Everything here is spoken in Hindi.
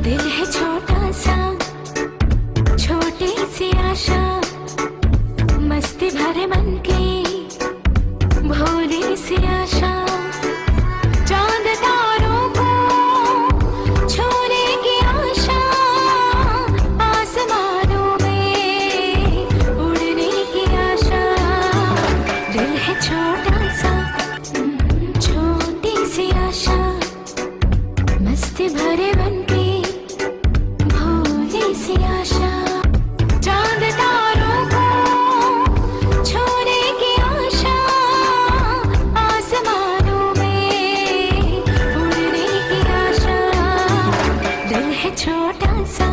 दिल है छोटा सा, छोटी सी आशा, मस्ती भरे मन की भोली सी आशा। चांद तारों को छूने की आशा, आसमानों में उड़ने की आशा। दिल है छोटा सा, छोटी सी आशा, मस्ती भरे मन की भोली सी आशा। चांद तारों को छूने की आशा, आसमानों में उड़ने की आशा। दिल है छोटा सा।